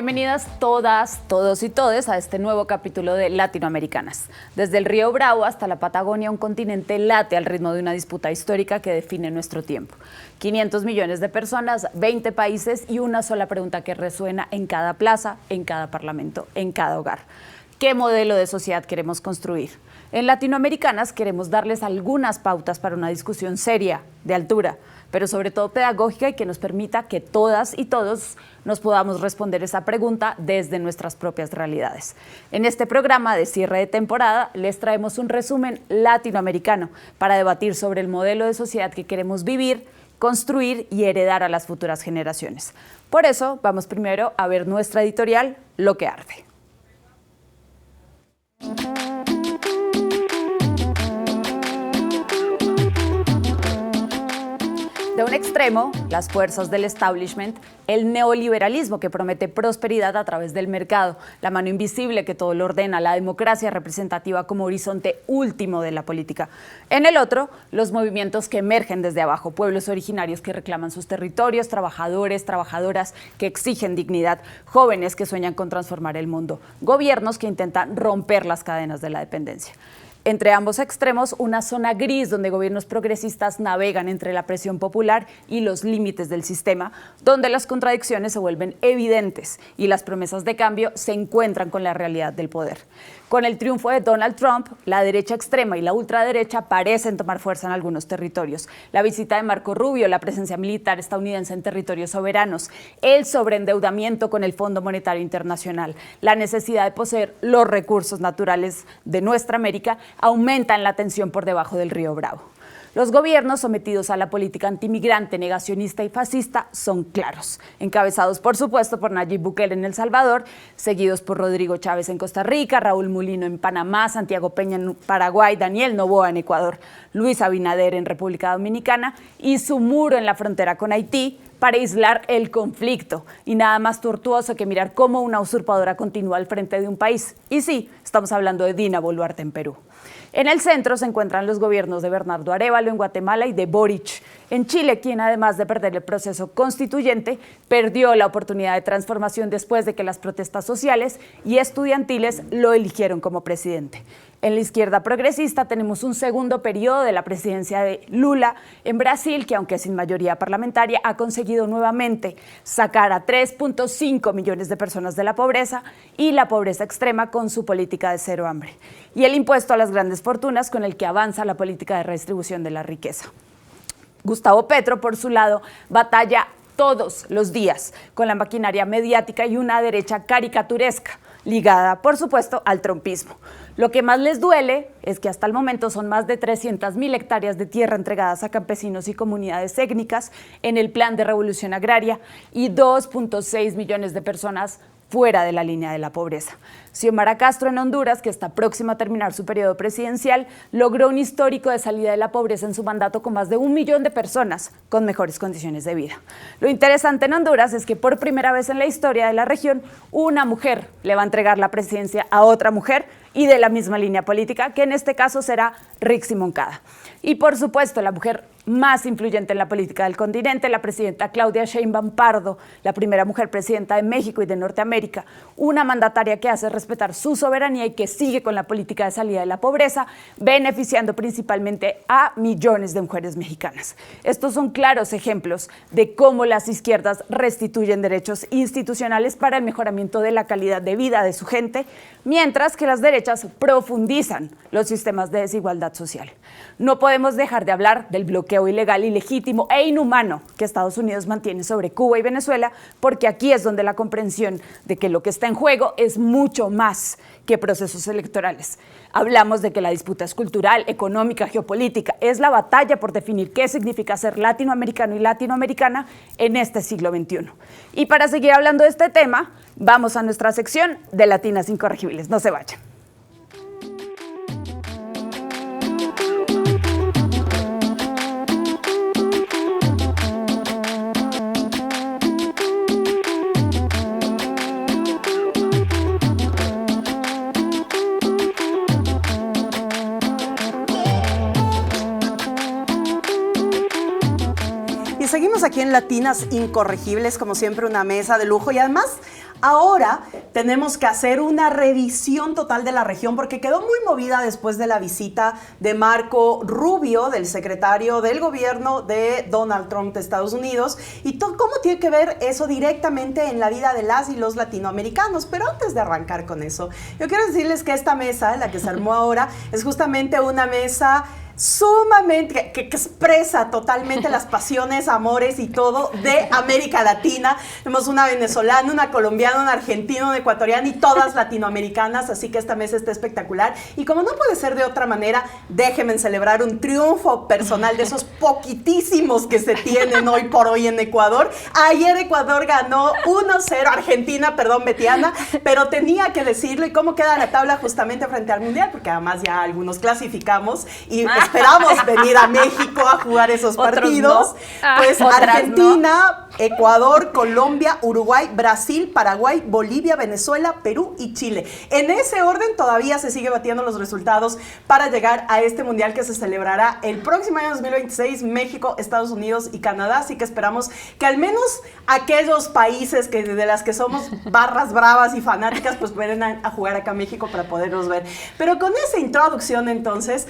Bienvenidas todas, todos y todes a este nuevo capítulo de Latinoamericanas. Desde el Río Bravo hasta la Patagonia, un continente late al ritmo de una disputa histórica que define nuestro tiempo. 500 millones de personas, 20 países y una sola pregunta que resuena en cada plaza, en cada parlamento, en cada hogar. ¿Qué modelo de sociedad queremos construir? En Latinoamericanas queremos darles algunas pautas para una discusión seria, de altura, pero sobre todo pedagógica y que nos permita que todas y todos nos podamos responder esa pregunta desde nuestras propias realidades. En este programa de cierre de temporada les traemos un resumen latinoamericano para debatir sobre el modelo de sociedad que queremos vivir, construir y heredar a las futuras generaciones. Por eso vamos primero a ver nuestra editorial, Lo que arde. De un extremo, las fuerzas del establishment, el neoliberalismo que promete prosperidad a través del mercado, la mano invisible que todo lo ordena, la democracia representativa como horizonte último de la política. En el otro, los movimientos que emergen desde abajo, pueblos originarios que reclaman sus territorios, trabajadores, trabajadoras que exigen dignidad, jóvenes que sueñan con transformar el mundo, gobiernos que intentan romper las cadenas de la dependencia. Entre ambos extremos, una zona gris donde gobiernos progresistas navegan entre la presión popular y los límites del sistema, donde las contradicciones se vuelven evidentes y las promesas de cambio se encuentran con la realidad del poder. Con el triunfo de Donald Trump, la derecha extrema y la ultraderecha parecen tomar fuerza en algunos territorios. La visita de Marco Rubio, la presencia militar estadounidense en territorios soberanos, el sobreendeudamiento con el Fondo Monetario Internacional, la necesidad de poseer los recursos naturales de nuestra América aumentan la tensión por debajo del Río Bravo. Los gobiernos sometidos a la política antimigrante, negacionista y fascista son claros, encabezados por supuesto por Nayib Bukele en El Salvador, seguidos por Rodrigo Chávez en Costa Rica, Raúl Mulino en Panamá, Santiago Peña en Paraguay, Daniel Noboa en Ecuador, Luis Abinader en República Dominicana y su muro en la frontera con Haití para aislar el conflicto. Y nada más tortuoso que mirar cómo una usurpadora continúa al frente de un país. Y sí, estamos hablando de Dina Boluarte en Perú. En el centro se encuentran los gobiernos de Bernardo Arévalo en Guatemala y de Boric en Chile, quien además de perder el proceso constituyente, perdió la oportunidad de transformación después de que las protestas sociales y estudiantiles lo eligieron como presidente. En la izquierda progresista tenemos un segundo periodo de la presidencia de Lula en Brasil, que aunque sin mayoría parlamentaria, ha conseguido nuevamente sacar a 3.5 millones de personas de la pobreza y la pobreza extrema con su política de cero hambre. Y el impuesto a las grandes fortunas con el que avanza la política de redistribución de la riqueza. Gustavo Petro, por su lado, batalla todos los días con la maquinaria mediática y una derecha caricaturesca, ligada, por supuesto, al trumpismo. Lo que más les duele es que hasta el momento son más de 300.000 hectáreas de tierra entregadas a campesinos y comunidades étnicas en el Plan de Revolución Agraria y 2.6 millones de personas fuera de la línea de la pobreza. Xiomara Castro en Honduras, que está próxima a terminar su periodo presidencial, logró un histórico de salida de la pobreza en su mandato con más de 1 millón de personas con mejores condiciones de vida. Lo interesante en Honduras es que por primera vez en la historia de la región, una mujer le va a entregar la presidencia a otra mujer y de la misma línea política, que en este caso será Rixi Moncada. Y por supuesto, la mujer más influyente en la política del continente, la presidenta Claudia Sheinbaum Pardo, la primera mujer presidenta de México y de Norteamérica, una mandataria que hace respetar su soberanía y que sigue con la política de salida de la pobreza, beneficiando principalmente a millones de mujeres mexicanas. Estos son claros ejemplos de cómo las izquierdas restituyen derechos institucionales para el mejoramiento de la calidad de vida de su gente, mientras que las derechas profundizan los sistemas de desigualdad social. No podemos dejar de hablar del bloqueo ilegal, ilegítimo e inhumano que Estados Unidos mantiene sobre Cuba y Venezuela, porque aquí es donde la comprensión de que lo que está en juego es mucho más que procesos electorales. Hablamos de que la disputa es cultural, económica, geopolítica. Es la batalla por definir qué significa ser latinoamericano y latinoamericana en este siglo XXI. Y para seguir hablando de este tema, vamos a nuestra sección de Latinas Incorregibles. No se vayan. Seguimos aquí en Latinas Incorregibles, como siempre una mesa de lujo y además Ahora tenemos que hacer una revisión total de la región porque quedó muy movida después de la visita de Marco Rubio, del secretario del gobierno de Donald Trump de Estados Unidos. Y cómo tiene que ver eso directamente en la vida de las y los latinoamericanos. Pero antes de arrancar con eso, yo quiero decirles que esta mesa, la que se armó ahora, es justamente una mesa sumamente, que expresa totalmente las pasiones, amores y todo de América Latina. Tenemos una venezolana, una colombiana, una argentina, una ecuatoriana y todas latinoamericanas, así que esta mesa está espectacular. Y como no puede ser de otra manera, déjenme celebrar un triunfo personal de esos poquitísimos que se tienen hoy por hoy en Ecuador. Ayer Ecuador ganó 1-0, Argentina, perdón, Betiana, pero tenía que decirlo. ¿Y cómo queda la tabla justamente frente al Mundial? Porque además ya algunos clasificamos y esperamos venir a México a jugar esos partidos. No. Pues Argentina, no. Ecuador, Colombia, Uruguay, Brasil, Paraguay, Bolivia, Venezuela, Perú y Chile. En ese orden todavía se sigue batiendo los resultados para llegar a este mundial que se celebrará el próximo año 2026, México, Estados Unidos y Canadá. Así que esperamos que al menos aquellos países que de las que somos barras bravas y fanáticas, pues pueden a jugar acá a México para poderlos ver. Pero con esa introducción entonces,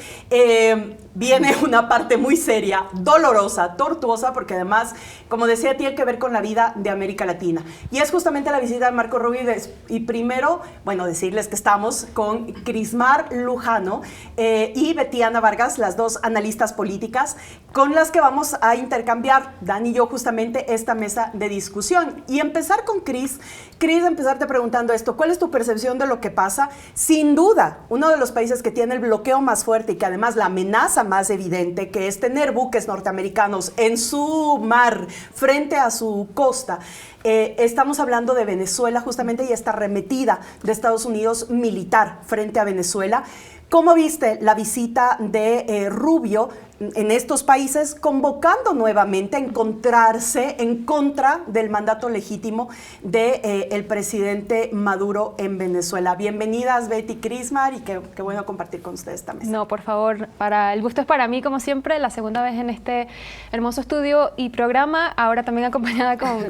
viene una parte muy seria, dolorosa, tortuosa, porque además, como decía, tiene que ver con la vida de América Latina. Y es justamente la visita de Marco Rubio. Y primero, bueno, decirles que estamos con Crismar Lujano y Betiana Vargas, las dos analistas políticas, con las que vamos a intercambiar, Dan y yo, justamente esta mesa de discusión. Y empezar con Cris, empezarte preguntando esto, ¿cuál es tu percepción de lo que pasa? Sin duda, uno de los países que tiene el bloqueo más fuerte y que además la amenaza más evidente, que es tener buques norteamericanos en su mar frente a su costa. Estamos hablando de Venezuela justamente y esta arremetida de Estados Unidos militar frente a Venezuela. ¿Cómo viste la visita de Rubio en estos países, convocando nuevamente a encontrarse en contra del mandato legítimo del presidente Maduro en Venezuela? Bienvenidas, Betty, Crismar, y qué bueno compartir con ustedes esta mesa. No, por favor, el gusto es para mí, como siempre, la segunda vez en este hermoso estudio y programa, ahora también acompañada con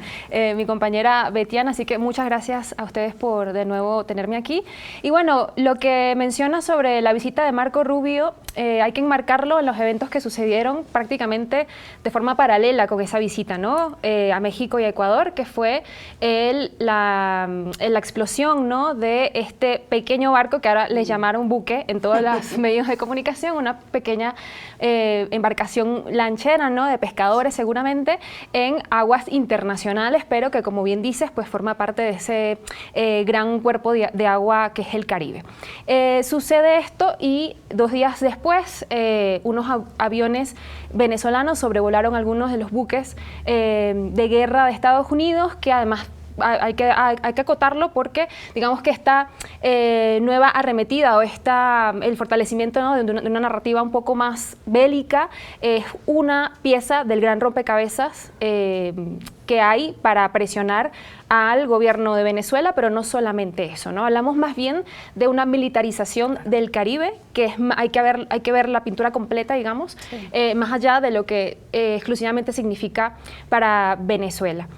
mi compañera Betiana, así que muchas gracias a ustedes por de nuevo tenerme aquí. Y bueno, lo que menciona sobre la visita de Marco Rubio, hay que enmarcarlo en los eventos que sucedieron prácticamente de forma paralela con esa visita, ¿no? A México y a Ecuador, que fue la explosión, ¿no?, de este pequeño barco que ahora les llamaron buque en todos los medios de comunicación, una pequeña embarcación lanchera, ¿no?, de pescadores seguramente, en aguas internacionales, pero que, como bien dices, pues forma parte de ese gran cuerpo de agua que es el Caribe. Sucede esto y 2 días después unos aviones venezolanos sobrevolaron algunos de los buques de guerra de Estados Unidos, que además hay que acotarlo porque digamos que esta nueva arremetida o el fortalecimiento, ¿no?, de una narrativa un poco más bélica es una pieza del gran rompecabezas que hay para presionar al gobierno de Venezuela, pero no solamente eso, ¿no? Hablamos más bien de una militarización del Caribe, que hay que ver la pintura completa, digamos, sí, más allá de lo que exclusivamente significa para Venezuela.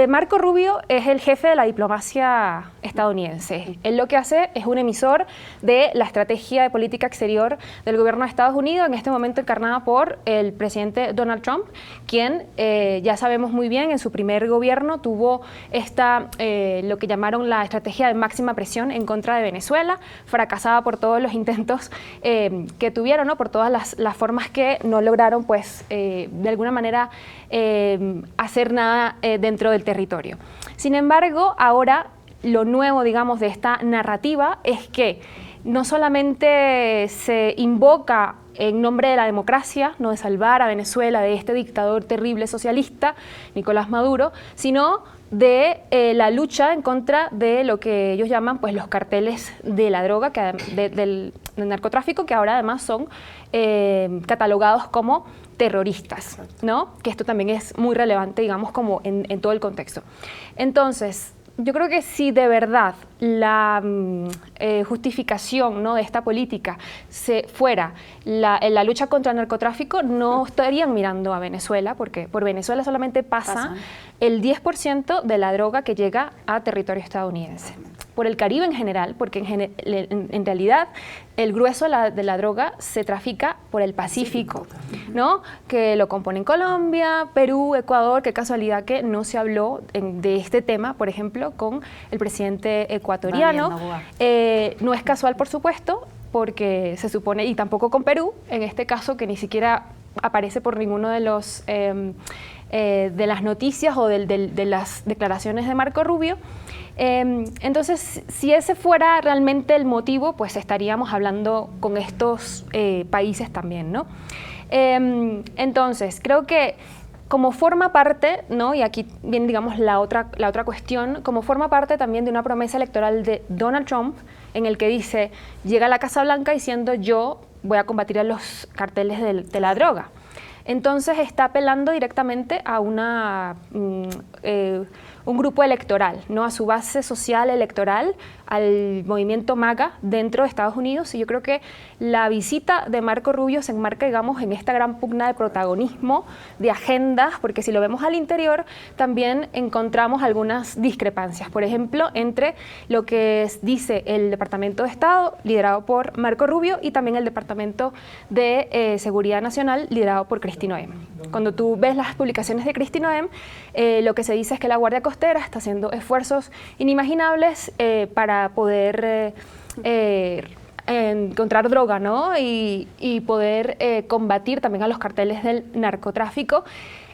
Marco Rubio es el jefe de la diplomacia estadounidense. Él lo que hace es un emisor de la estrategia de política exterior del gobierno de Estados Unidos, en este momento encarnada por el presidente Donald Trump, quien ya sabemos muy bien, en su primer gobierno tuvo lo que llamaron la estrategia de máxima presión en contra de Venezuela, fracasada por todos los intentos que tuvieron, ¿no?, por todas las formas que no lograron, pues, de alguna manera hacer nada dentro del territorio. Sin embargo, ahora lo nuevo, digamos, de esta narrativa es que no solamente se invoca en nombre de la democracia, no de salvar a Venezuela de este dictador terrible socialista, Nicolás Maduro, sino de la lucha en contra de lo que ellos llaman, pues, los carteles de la droga, del narcotráfico, que ahora además son catalogados como terroristas, ¿no? Que esto también es muy relevante, digamos, como en todo el contexto. Entonces, yo creo que si de verdad la justificación, ¿no?, de esta política fuera la lucha contra el narcotráfico, no estarían mirando a Venezuela, porque por Venezuela solamente pasa el 10% de la droga que llega a territorio estadounidense. Por el Caribe en general, porque en realidad el grueso de la droga se trafica por el Pacífico, ¿no?, que lo componen Colombia, Perú, Ecuador. Qué casualidad que no se habló de este tema, por ejemplo, con el presidente ecuatoriano. No es casual, por supuesto, porque se supone, y tampoco con Perú, en este caso, que ni siquiera aparece por ninguno de los de las noticias o de las declaraciones de Marco Rubio. Entonces, si ese fuera realmente el motivo, pues estaríamos hablando con estos países también, ¿no? Entonces, creo que como forma parte, ¿no?, y aquí viene, digamos, la otra cuestión, como forma parte también de una promesa electoral de Donald Trump, en el que dice, llega a la Casa Blanca diciendo, yo voy a combatir a los carteles de la droga. Entonces está apelando directamente a un grupo electoral, ¿no?, a su base social electoral, al movimiento MAGA dentro de Estados Unidos. Y yo creo que la visita de Marco Rubio se enmarca, digamos, en esta gran pugna de protagonismo, de agendas, porque si lo vemos al interior, también encontramos algunas discrepancias. Por ejemplo, entre lo que dice el Departamento de Estado, liderado por Marco Rubio, y también el Departamento de Seguridad Nacional, liderado por Kristi Noem. Cuando tú ves las publicaciones de Kristi Noem, lo que se dice es que la Guardia Costera está haciendo esfuerzos inimaginables para poder encontrar droga, ¿no?, y poder combatir también a los carteles del narcotráfico.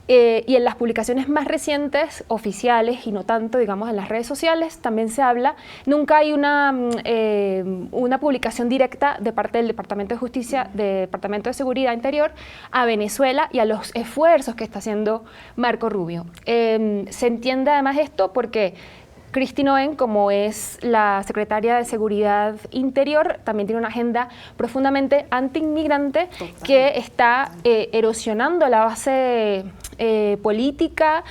Y en las publicaciones más recientes, oficiales y no tanto, digamos, en las redes sociales, también se habla, nunca hay una publicación directa de parte del Departamento de Justicia, del Departamento de Seguridad Interior, a Venezuela y a los esfuerzos que está haciendo Marco Rubio. Se entiende además esto porque Kristi Noem, como es la secretaria de Seguridad Interior, también tiene una agenda profundamente anti-inmigrante que está erosionando la base política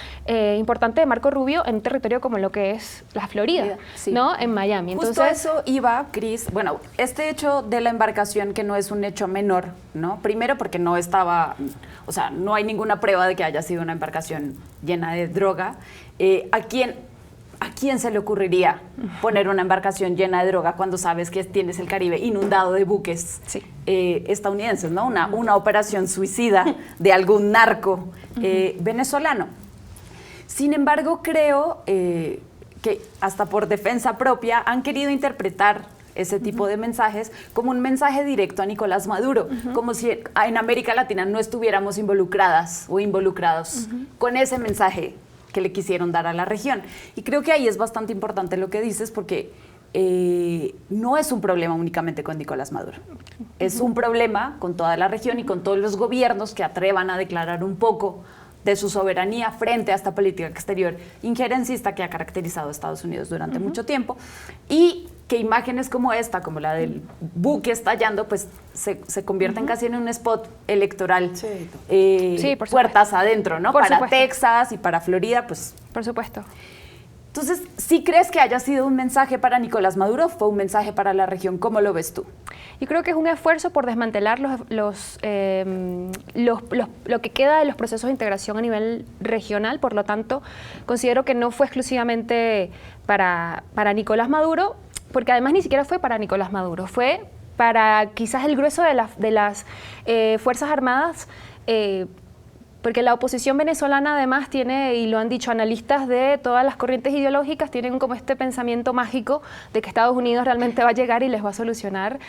importante de Marco Rubio en un territorio como lo que es la Florida, sí, ¿no?, en Miami. Justo eso iba, Cris. Bueno, este hecho de la embarcación, que no es un hecho menor, ¿no? Primero porque no estaba, o sea, no hay ninguna prueba de que haya sido una embarcación llena de droga. ¿A quién se le ocurriría poner una embarcación llena de droga cuando sabes que tienes el Caribe inundado de buques estadounidenses, ¿no? Una operación suicida de algún narco venezolano. Sin embargo, creo que hasta por defensa propia han querido interpretar ese tipo de mensajes como un mensaje directo a Nicolás Maduro, como si en América Latina no estuviéramos involucradas o involucrados con ese mensaje que le quisieron dar a la región. Y creo que ahí es bastante importante lo que dices, porque no es un problema únicamente con Nicolás Maduro. Es un problema con toda la región y con todos los gobiernos que atrevan a declarar un poco de su soberanía frente a esta política exterior injerencista que ha caracterizado a Estados Unidos durante mucho tiempo, y que imágenes como esta, como la del buque estallando, pues se convierten casi en un spot electoral, puertas adentro, ¿no? Para Texas y para Florida, pues. Por supuesto. Entonces, ¿sí crees que haya sido un mensaje para Nicolás Maduro o fue un mensaje para la región? ¿Cómo lo ves tú? Yo creo que es un esfuerzo por desmantelar lo que queda de los procesos de integración a nivel regional. Por lo tanto, considero que no fue exclusivamente para Nicolás Maduro, porque además ni siquiera fue para Nicolás Maduro, fue para quizás el grueso de las Fuerzas Armadas, porque la oposición venezolana además tiene, y lo han dicho analistas de todas las corrientes ideológicas, tienen como este pensamiento mágico de que Estados Unidos realmente va a llegar y les va a solucionar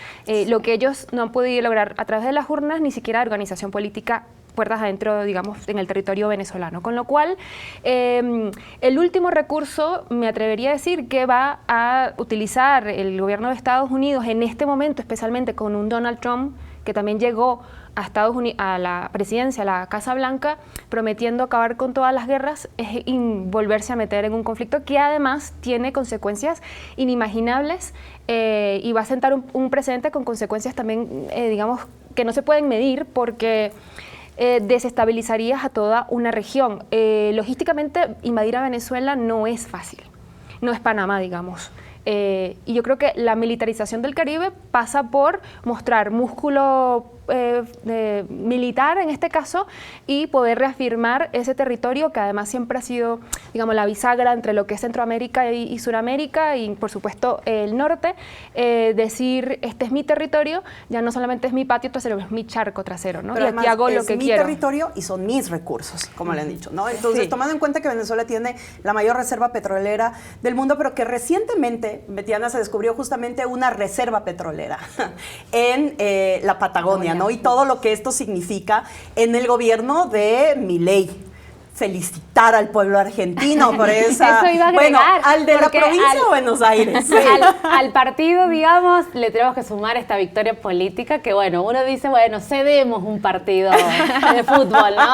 lo que ellos no han podido lograr a través de las urnas, ni siquiera de organización política puertas adentro, digamos, en el territorio venezolano. Con lo cual, el último recurso, me atrevería a decir, que va a utilizar el gobierno de Estados Unidos en este momento, especialmente con un Donald Trump que también llegó a Estados Unidos, a la presidencia, a la Casa Blanca, prometiendo acabar con todas las guerras, es volverse a meter en un conflicto que además tiene consecuencias inimaginables y va a sentar un precedente con consecuencias también, digamos, que no se pueden medir, porque desestabilizarías a toda una región. Logísticamente, invadir a Venezuela no es fácil. no es Panamá, digamos. Y yo creo que la militarización del Caribe pasa por mostrar músculo militar en este caso y poder reafirmar ese territorio que además siempre ha sido, digamos, la bisagra entre lo que es Centroamérica y Suramérica y por supuesto el norte, decir este es mi territorio, ya no solamente es mi patio trasero, es mi charco trasero, ¿no? Pero y aquí hago lo que quiero. Es mi territorio y son mis recursos, como le han dicho, ¿no? Entonces, tomando en cuenta que Venezuela tiene la mayor reserva petrolera del mundo, pero que recientemente, Betiana, se descubrió justamente una reserva petrolera en la Patagonia, ¿no? Y todo lo que esto significa en el gobierno de Milei. Felicitar al pueblo argentino por esa... Eso iba a agregar. Bueno, ¿al de la provincia de Buenos Aires? Sí. Al partido, digamos, le tenemos que sumar esta victoria política que, bueno, uno dice, bueno, cedemos un partido de fútbol, ¿no?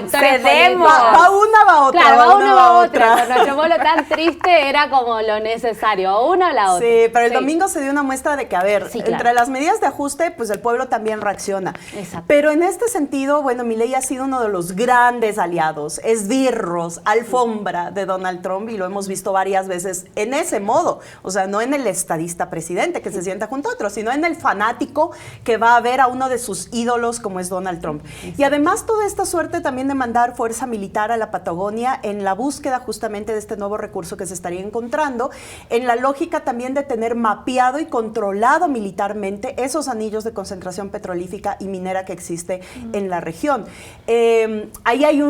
Cedemos. Va una, va otra. Claro, va una, va otra. Pero nuestro pueblo tan triste era como lo necesario, o una o la otra. Sí, pero el domingo se dio una muestra de que, a ver, sí, claro, entre las medidas de ajuste, pues el pueblo también reacciona. Exacto. Pero en este sentido, bueno, Milei ha sido uno de los grandes aliados, esbirros, alfombra de Donald Trump, y lo hemos visto varias veces en ese modo, o sea, no en el estadista presidente que se sienta junto a otro, sino en el fanático que va a ver a uno de sus ídolos como es Donald Trump. Exacto. Y además toda esta suerte también de mandar fuerza militar a la Patagonia en la búsqueda justamente de este nuevo recurso que se estaría encontrando, en la lógica también de tener mapeado y controlado militarmente esos anillos de concentración petrolífica y minera que existe en la región. Ahí hay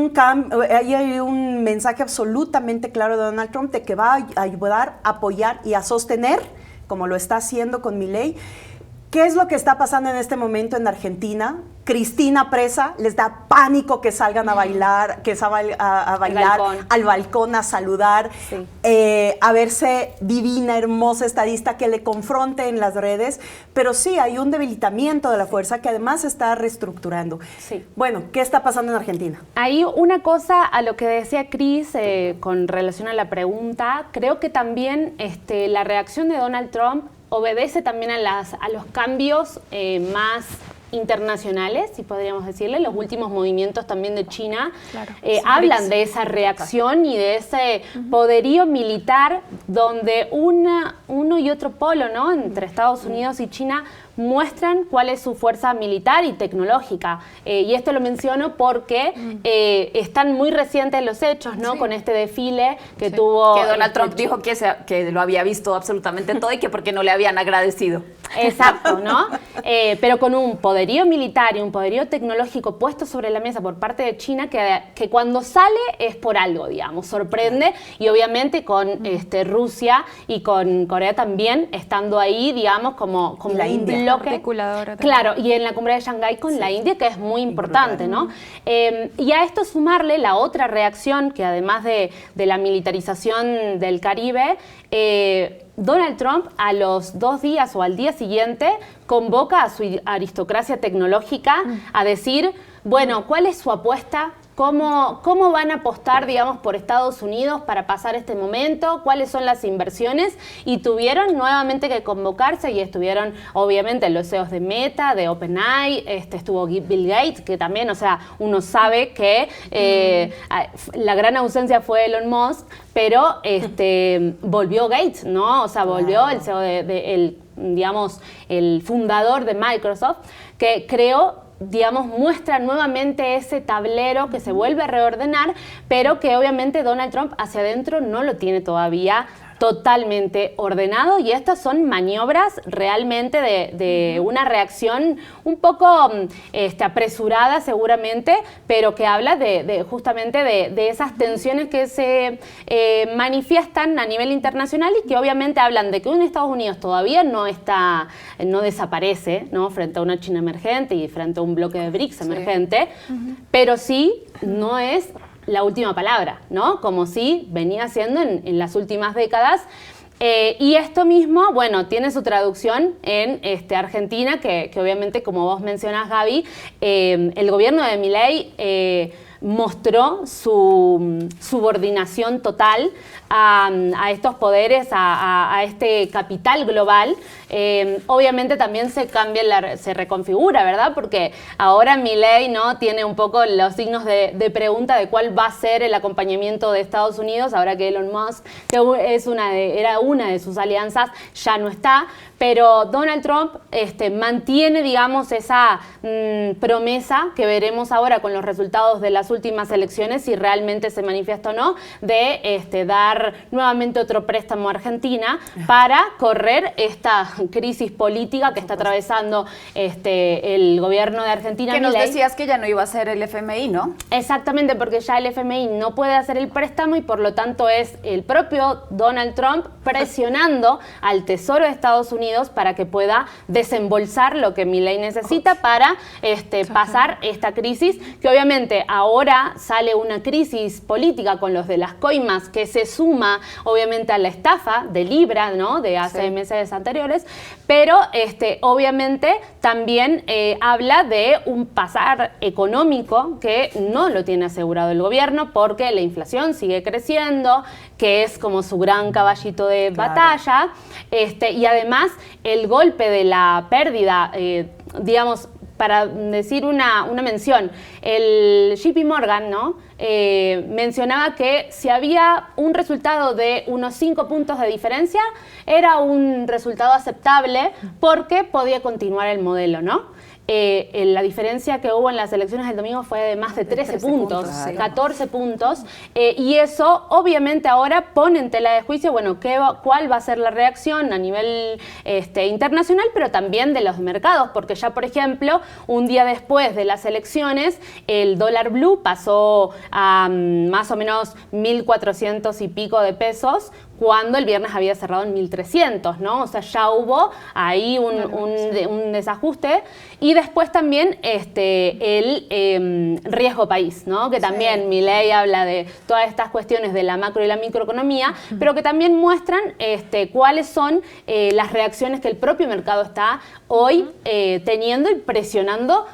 un mensaje absolutamente claro de Donald Trump de que va a ayudar, a apoyar y a sostener, como lo está haciendo con Milei. ¿Qué es lo que está pasando en este momento en Argentina? Cristina presa, les da pánico que salgan a bailar, a bailar al balcón, a saludar, sí, a verse divina, hermosa, estadista, que le confronte en las redes, pero sí hay un debilitamiento de la fuerza que además se está reestructurando. Sí. Bueno, ¿qué está pasando en Argentina? Hay una cosa a lo que decía Cris con relación a la pregunta, creo que también la reacción de Donald Trump obedece también a los cambios más internacionales, si podríamos decirle, los últimos movimientos también de China, claro, hablan de esa reacción y de ese poderío militar donde uno y otro polo, ¿no?, entre Estados Unidos y China, muestran cuál es su fuerza militar y tecnológica. Y esto lo menciono porque están muy recientes los hechos, ¿no? Sí. Con este desfile que tuvo... Que Donald Trump dijo que lo había visto absolutamente todo y que porque no le habían agradecido. Exacto, ¿no? Pero con un poderío militar y un poderío tecnológico puesto sobre la mesa por parte de China que cuando sale es por algo, digamos, sorprende, y obviamente con Rusia y con Corea también estando ahí, digamos, como la India. Articuladora. Claro, y en la cumbre de Shanghái con la India, que es muy importante, ¿no? Y a esto sumarle la otra reacción, que además de la militarización del Caribe, Donald Trump a los 2 días o al día siguiente convoca a su aristocracia tecnológica a decir, bueno, ¿cuál es su apuesta? ¿Cómo van a apostar, digamos, por Estados Unidos para pasar este momento? ¿Cuáles son las inversiones? Y tuvieron nuevamente que convocarse y estuvieron, obviamente, los CEOs de Meta, de OpenAI, estuvo Bill Gates, que también, o sea, uno sabe que la gran ausencia fue Elon Musk, pero volvió Gates, ¿no? O sea, volvió el CEO digamos, el fundador de Microsoft, que creó, digamos, muestra nuevamente ese tablero que se vuelve a reordenar, pero que obviamente Donald Trump hacia adentro no lo tiene todavía totalmente ordenado, y estas son maniobras realmente de una reacción un poco apresurada seguramente, pero que habla justamente de esas tensiones que se manifiestan a nivel internacional y que obviamente hablan de que un Estados Unidos todavía no desaparece, ¿no?, frente a una China emergente y frente a un bloque de BRICS emergente, pero sí no es la última palabra, ¿no? Como si venía siendo en las últimas décadas. Y esto mismo, bueno, tiene su traducción en Argentina, que obviamente, como vos mencionás, Gaby, el gobierno de Milei mostró su subordinación total a estos poderes, a este capital global. Obviamente también se reconfigura, ¿verdad? Porque ahora Milei, ¿no?, tiene un poco los signos de pregunta de cuál va a ser el acompañamiento de Estados Unidos, ahora que Elon Musk, que era una de sus alianzas, ya no está. Pero Donald Trump mantiene, digamos, esa promesa que veremos ahora con los resultados de las últimas elecciones, si realmente se manifiesta o no, de dar nuevamente otro préstamo a Argentina para correr esta crisis política que está atravesando el gobierno de Argentina. Que nos Milei. decías que ya no iba a ser el FMI, ¿no? Exactamente, porque ya el FMI no puede hacer el préstamo y por lo tanto es el propio Donald Trump presionando al Tesoro de Estados Unidos para que pueda desembolsar lo que Milei necesita para pasar esta crisis, que obviamente ahora sale una crisis política con los de las coimas que se suma obviamente a la estafa de Libra, ¿no?, de hace meses anteriores, pero obviamente también habla de un pasar económico que no lo tiene asegurado el gobierno porque la inflación sigue creciendo, que es como su gran caballito de batalla, y además el golpe de la pérdida, digamos, para decir una mención, el JP Morgan, ¿no?, mencionaba que si había un resultado de unos 5 puntos de diferencia, era un resultado aceptable porque podía continuar el modelo, ¿no? La diferencia que hubo en las elecciones del domingo fue de más de 13 puntos, 14 puntos, y eso obviamente ahora pone en tela de juicio, bueno, cuál va a ser la reacción a nivel internacional, pero también de los mercados, porque ya, por ejemplo, un día después de las elecciones, el dólar blue pasó a más o menos 1.400 y pico de pesos, cuando el viernes había cerrado en 1.300, ¿no? O sea, ya hubo ahí un desajuste. Y después también el riesgo país, ¿no? Que también Milei habla de todas estas cuestiones de la macro y la microeconomía, pero que también muestran cuáles son las reacciones que el propio mercado está hoy teniendo y presionando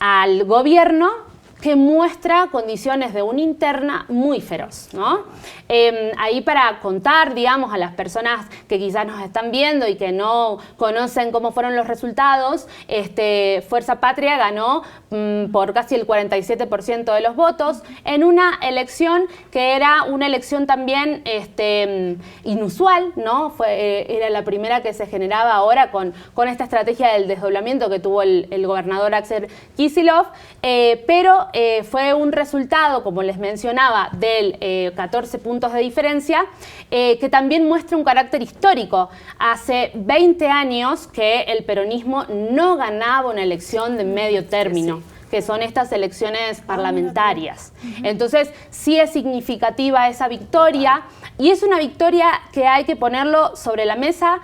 al gobierno, que muestra condiciones de una interna muy feroz, ¿no? Ahí para contar, digamos, a las personas que quizás nos están viendo y que no conocen cómo fueron los resultados, Fuerza Patria ganó por casi el 47% de los votos en una elección que era una elección también inusual, ¿no? Era la primera que se generaba ahora con esta estrategia del desdoblamiento que tuvo el gobernador Axel Kicillof, pero fue un resultado, como les mencionaba, del 14 puntos de diferencia, que también muestra un carácter histórico. Hace 20 años que el peronismo no ganaba una elección de medio término, que son estas elecciones parlamentarias. Entonces, sí es significativa esa victoria, y es una victoria que hay que ponerlo sobre la mesa.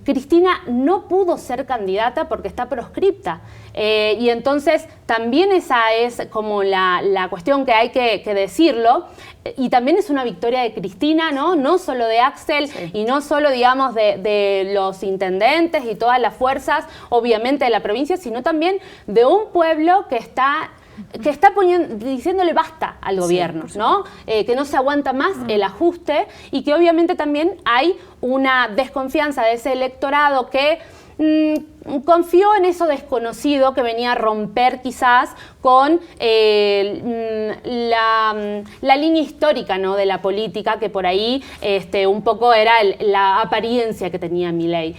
Cristina no pudo ser candidata porque está proscripta, y entonces también esa es como la cuestión que hay que decirlo, y también es una victoria de Cristina, no solo de Axel, y no solo, digamos, de los intendentes y todas las fuerzas, obviamente, de la provincia, sino también de un pueblo que está diciéndole basta al gobierno, ¿no? Que no se aguanta más el ajuste, y que obviamente también hay una desconfianza de ese electorado que confió en eso desconocido que venía a romper quizás con la línea histórica, ¿no?, de la política, que por ahí un poco era la apariencia que tenía Milei.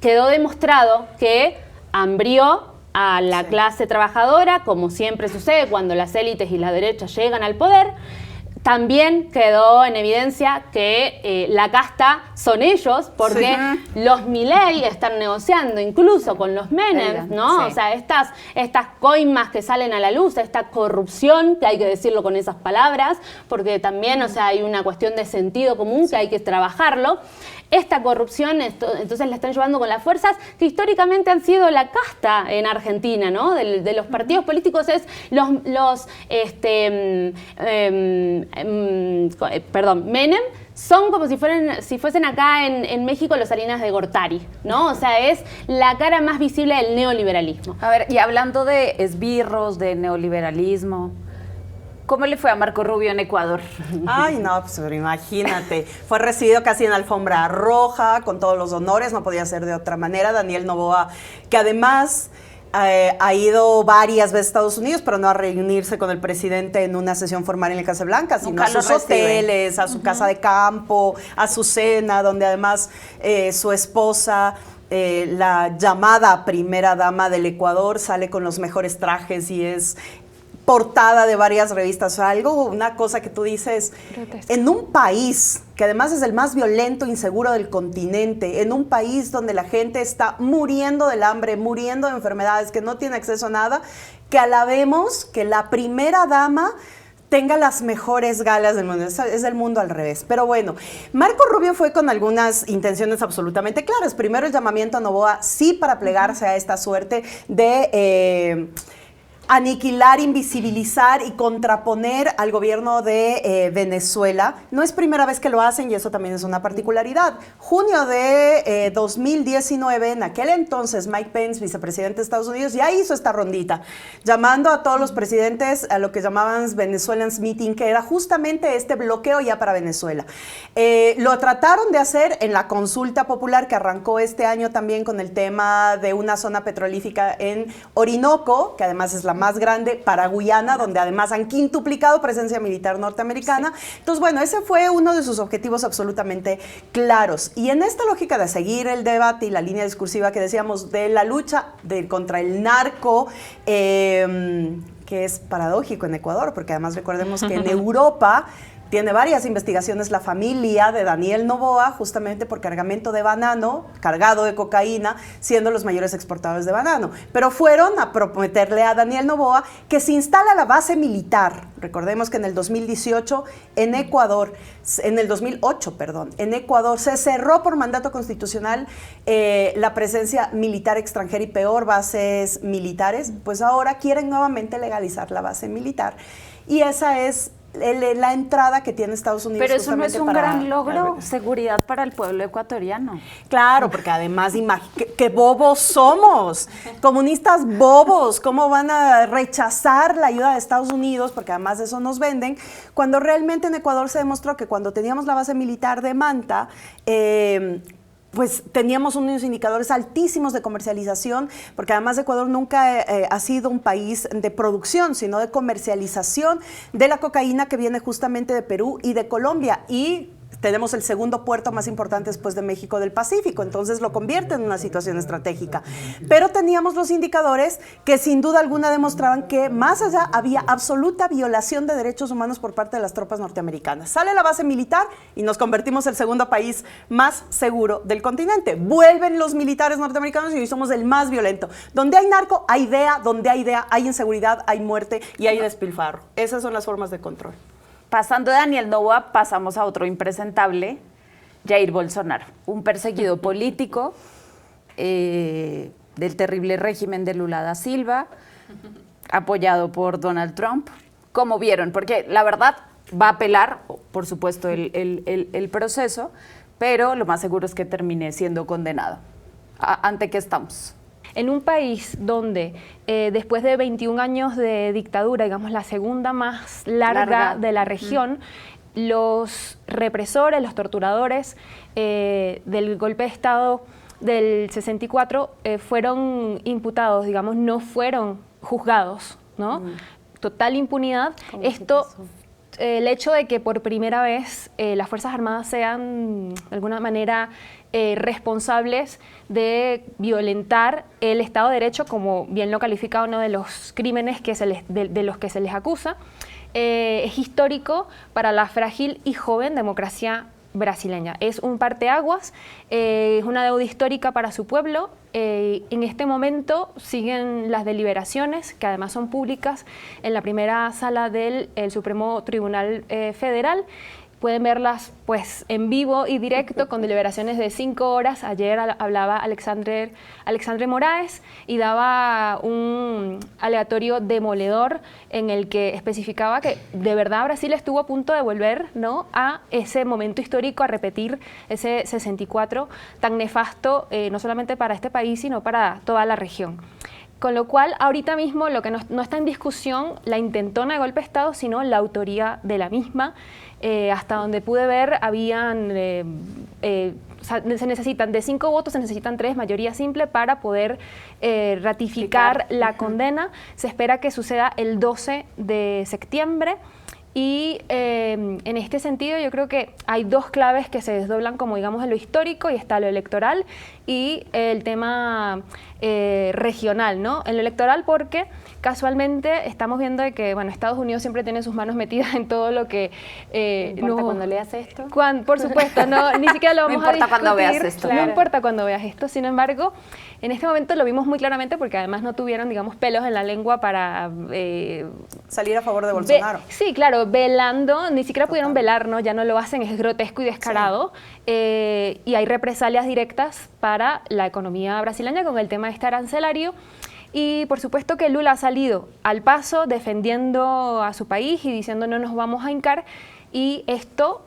Quedó demostrado que hambrió a la clase trabajadora, como siempre sucede cuando las élites y la derecha llegan al poder. También quedó en evidencia que la casta son ellos, porque los Milei están negociando incluso con los Menem, ¿no? O sea, estas coimas que salen a la luz, esta corrupción, que hay que decirlo con esas palabras, porque también, o sea, hay una cuestión de sentido común que hay que trabajarlo. Esta corrupción, entonces la están llevando con las fuerzas que históricamente han sido la casta en Argentina, ¿no? De los partidos políticos es Menem, son como si fuesen acá en México los Salinas de Gortari, ¿no? O sea, es la cara más visible del neoliberalismo. A ver, y hablando de esbirros, de neoliberalismo, ¿Cómo le fue a Marco Rubio en Ecuador? Ay, no, pues pero imagínate. Fue recibido casi en alfombra roja, con todos los honores, no podía ser de otra manera. Daniel Noboa, que además ha ido varias veces a Estados Unidos, pero no a reunirse con el presidente en una sesión formal en la Casa Blanca, sino a sus hoteles, a su casa de campo, a su cena, donde además su esposa, la llamada primera dama del Ecuador, sale con los mejores trajes y es portada de varias revistas. O sea, una cosa que tú dices, en un país que además es el más violento e inseguro del continente, en un país donde la gente está muriendo del hambre, muriendo de enfermedades, que no tiene acceso a nada, que alabemos que la primera dama tenga las mejores galas del mundo. Es el mundo al revés. Pero bueno, Marco Rubio fue con algunas intenciones absolutamente claras. Primero, el llamamiento a Noboa sí para plegarse a esta suerte de aniquilar, invisibilizar y contraponer al gobierno de Venezuela. No es primera vez que lo hacen y eso también es una particularidad. Junio de 2019, en aquel entonces Mike Pence, vicepresidente de Estados Unidos, ya hizo esta rondita, llamando a todos los presidentes a lo que llamaban Venezuelans Meeting, que era justamente este bloqueo ya para Venezuela. Lo trataron de hacer en la consulta popular que arrancó este año también con el tema de una zona petrolífica en Orinoco, que además es la más grande, para Guyana, donde además han quintuplicado presencia militar norteamericana. Sí. Entonces, bueno, ese fue uno de sus objetivos absolutamente claros. Y en esta lógica de seguir el debate y la línea discursiva que decíamos de la lucha contra el narco, que es paradójico en Ecuador, porque además recordemos que en Europa tiene varias investigaciones la familia de Daniel Noboa, justamente por cargamento de banano, cargado de cocaína, siendo los mayores exportadores de banano. Pero fueron a prometerle a Daniel Noboa que se instala la base militar. Recordemos que en el 2018, en Ecuador, en el 2008, perdón, en Ecuador se cerró por mandato constitucional la presencia militar extranjera y peor, bases militares. Pues ahora quieren nuevamente legalizar la base militar. Y esa es la entrada que tiene Estados Unidos. Pero eso no es un gran logro, seguridad para el pueblo ecuatoriano. Claro, porque además, qué bobos somos, comunistas bobos, ¿cómo van a rechazar la ayuda de Estados Unidos? Porque además de eso nos venden, cuando realmente en Ecuador se demostró que cuando teníamos la base militar de Manta, pues teníamos unos indicadores altísimos de comercialización, porque además Ecuador nunca ha sido un país de producción, sino de comercialización de la cocaína que viene justamente de Perú y de Colombia. Y tenemos el segundo puerto más importante después de México del Pacífico, entonces lo convierte en una situación estratégica. Pero teníamos los indicadores que sin duda alguna demostraban que más allá había absoluta violación de derechos humanos por parte de las tropas norteamericanas. Sale la base militar y nos convertimos en el segundo país más seguro del continente. Vuelven los militares norteamericanos y hoy somos el más violento. Donde hay narco, hay idea, donde hay idea, hay inseguridad, hay muerte y hay despilfarro. Esas son las formas de control. Pasando de Daniel Noboa, pasamos a otro impresentable, Jair Bolsonaro, un perseguido político del terrible régimen de Lula da Silva, apoyado por Donald Trump. ¿Cómo vieron? Porque la verdad va a apelar, por supuesto, el proceso, pero lo más seguro es que termine siendo condenado. ¿Ante qué estamos? En un país donde después de 21 años de dictadura, digamos la segunda más larga de la región, los represores, los torturadores del golpe de Estado del 64 fueron imputados, digamos, no fueron juzgados, ¿no? Total impunidad. Esto, el hecho de que por primera vez las Fuerzas Armadas sean de alguna manera responsables de violentar el Estado de Derecho, como bien lo califica uno de los crímenes que de los que se les acusa, es histórico para la frágil y joven democracia brasileña. Es un parteaguas, es una deuda histórica para su pueblo. En este momento siguen las deliberaciones, que además son públicas, en la primera sala del Supremo Tribunal Federal. Pueden verlas pues en vivo y directo con deliberaciones de 5 horas. Ayer hablaba Alexandre Moraes y daba un aleatorio demoledor en el que especificaba que de verdad Brasil estuvo a punto de volver, ¿no?, a ese momento histórico, a repetir ese 64 tan nefasto, no solamente para este país, sino para toda la región. Con lo cual, ahorita mismo lo que no está en discusión la intentona de golpe de Estado, sino la autoría de la misma. Hasta donde pude ver, se necesitan de 5 votos, se necesitan 3, mayoría simple, para poder ratificar la condena. Se espera que suceda el 12 de septiembre. Y en este sentido yo creo que hay 2 claves que se desdoblan, como digamos, en lo histórico, y está lo electoral y el tema regional, ¿no? En lo electoral, porque casualmente estamos viendo de que, bueno, Estados Unidos siempre tiene sus manos metidas en todo lo que... ¿No importa cuando leas esto? Por supuesto, ni siquiera lo vamos a discutir. No importa cuando veas esto. Claro. No importa cuando veas esto, sin embargo, en este momento lo vimos muy claramente porque además no tuvieron, digamos, pelos en la lengua para... salir a favor de Bolsonaro. Sí, claro, velando, ni siquiera pudieron velar, ¿no? Ya no lo hacen, es grotesco y descarado. Sí. Y hay represalias directas para la economía brasileña con el tema este arancelario. Y por supuesto que Lula ha salido al paso defendiendo a su país y diciendo no nos vamos a hincar, y esto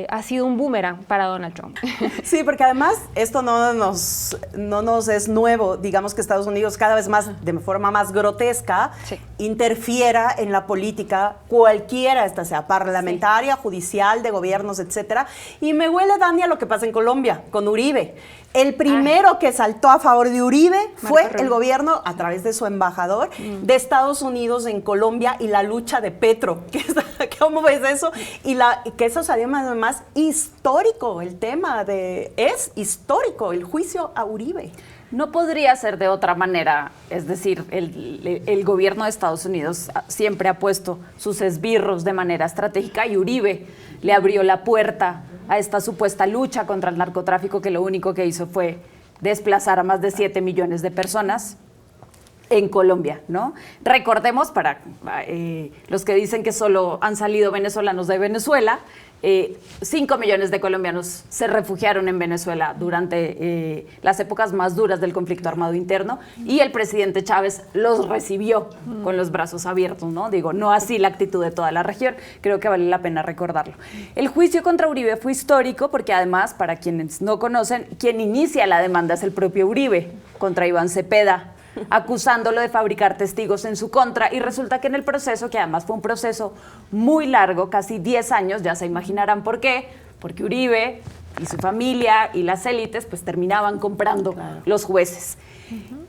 ha sido un boomerang para Donald Trump. Sí, porque además esto no nos es nuevo. Digamos que Estados Unidos cada vez más, de forma más grotesca, sí, interfiera en la política cualquiera, esta sea parlamentaria, sí, judicial, de gobiernos, etcétera. Y me huele, Dani, a lo que pasa en Colombia, con Uribe. El primero que saltó a favor de Uribe fue el gobierno, a través de su embajador, de Estados Unidos en Colombia, y la lucha de Petro. ¿Cómo ves eso? Y que eso salió más histórico, el tema es histórico, el juicio a Uribe. No podría ser de otra manera, es decir, el gobierno de Estados Unidos siempre ha puesto sus esbirros de manera estratégica, y Uribe le abrió la puerta a esta supuesta lucha contra el narcotráfico, que lo único que hizo fue desplazar a más de 7 millones de personas en Colombia, ¿no? Recordemos, para los que dicen que solo han salido venezolanos de Venezuela, 5 millones de colombianos se refugiaron en Venezuela durante las épocas más duras del conflicto armado interno, y el presidente Chávez los recibió con los brazos abiertos, ¿no? Digo, no así la actitud de toda la región, creo que vale la pena recordarlo. El juicio contra Uribe fue histórico porque, además, para quienes no conocen, quien inicia la demanda es el propio Uribe contra Iván Cepeda, acusándolo de fabricar testigos en su contra, y resulta que en el proceso, que además fue un proceso muy largo, casi 10 años, ya se imaginarán por qué, porque Uribe y su familia y las élites pues terminaban comprando los jueces.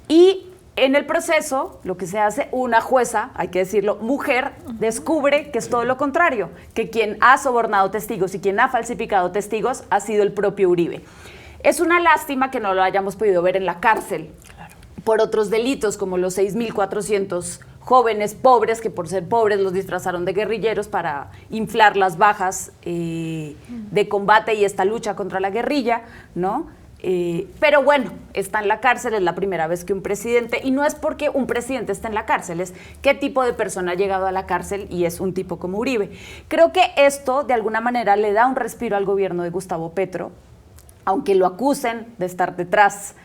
Y en el proceso, lo que se hace, una jueza, hay que decirlo, mujer, descubre que es todo lo contrario, que quien ha sobornado testigos y quien ha falsificado testigos ha sido el propio Uribe. Es una lástima que no lo hayamos podido ver en la cárcel, por otros delitos, como los 6.400 jóvenes pobres que, por ser pobres, los disfrazaron de guerrilleros para inflar las bajas de combate y esta lucha contra la guerrilla, ¿no? Pero bueno, está en la cárcel, es la primera vez que un presidente, y no es porque un presidente esté en la cárcel, es qué tipo de persona ha llegado a la cárcel, y es un tipo como Uribe. Creo que esto, de alguna manera, le da un respiro al gobierno de Gustavo Petro, aunque lo acusen de estar detrás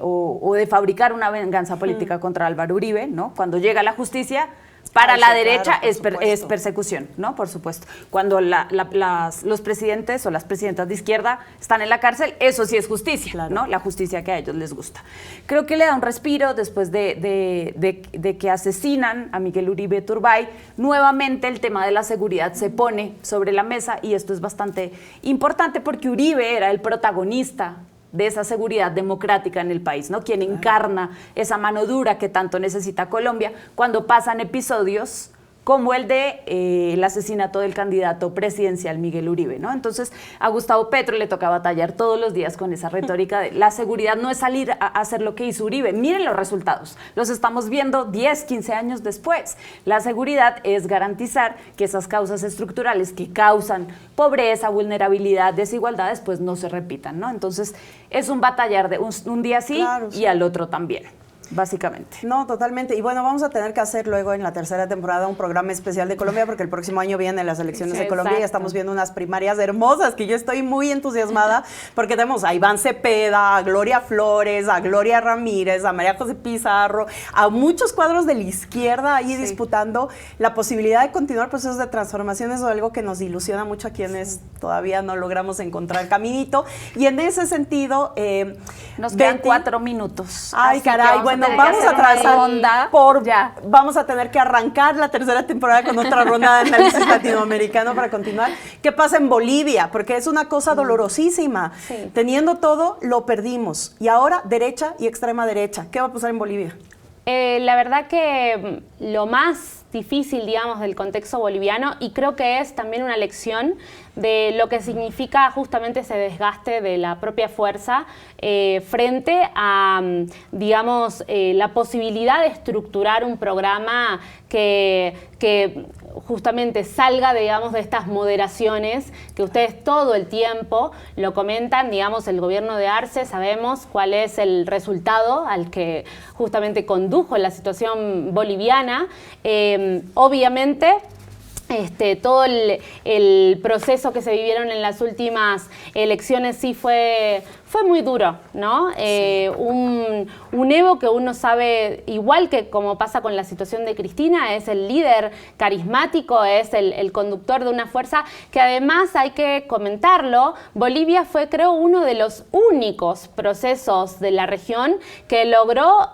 o de fabricar una venganza política contra Álvaro Uribe, ¿no? Cuando llega la justicia, para la derecha es persecución, ¿no? Por supuesto. Cuando los presidentes o las presidentas de izquierda están en la cárcel, eso sí es justicia, ¿no? La justicia que a ellos les gusta. Creo que le da un respiro después de que asesinan a Miguel Uribe Turbay. Nuevamente el tema de la seguridad se pone sobre la mesa, y esto es bastante importante porque Uribe era el protagonista de esa seguridad democrática en el país, ¿no? Quien encarna esa mano dura que tanto necesita Colombia cuando pasan episodios como el de el asesinato del candidato presidencial Miguel Uribe, ¿no? Entonces, a Gustavo Petro le toca batallar todos los días con esa retórica de la seguridad no es salir a hacer lo que hizo Uribe. Miren los resultados, los estamos viendo 10, 15 años después. La seguridad es garantizar que esas causas estructurales que causan pobreza, vulnerabilidad, desigualdades, pues no se repitan, ¿no? Entonces, es un batallar de un día sí, claro, y al otro también. Básicamente. No, totalmente. Y bueno, vamos a tener que hacer luego en la tercera temporada un programa especial de Colombia, porque el próximo año vienen las elecciones de Colombia, y estamos viendo unas primarias hermosas que yo estoy muy entusiasmada porque tenemos a Iván Cepeda, a Gloria Flores, a Gloria Ramírez, a María José Pizarro, a muchos cuadros de la izquierda ahí disputando la posibilidad de continuar procesos de transformaciones, o algo que nos ilusiona mucho a quienes todavía no logramos encontrar caminito. Y en ese sentido... nos quedan 4 minutos. Ay, caray, bueno. Bueno, tener vamos que a hacer una trazar ronda. vamos a tener que arrancar la tercera temporada con otra ronda de análisis latinoamericano para continuar. ¿Qué pasa en Bolivia? Porque es una cosa dolorosísima. Sí. Teniendo todo, lo perdimos. Y ahora, derecha y extrema derecha. ¿Qué va a pasar en Bolivia? La verdad que lo más difícil, digamos, del contexto boliviano, y creo que es también una lección de lo que significa justamente ese desgaste de la propia fuerza frente a, digamos, la posibilidad de estructurar un programa que justamente salga, digamos, de estas moderaciones que ustedes todo el tiempo lo comentan. Digamos, el gobierno de Arce, sabemos cuál es el resultado al que justamente condujo la situación boliviana. Obviamente, todo el proceso que se vivieron en las últimas elecciones sí fue muy duro, ¿no? Sí. Un Evo que uno sabe, igual que como pasa con la situación de Cristina, es el líder carismático, es el conductor de una fuerza que además hay que comentarlo, Bolivia fue, creo, uno de los únicos procesos de la región que logró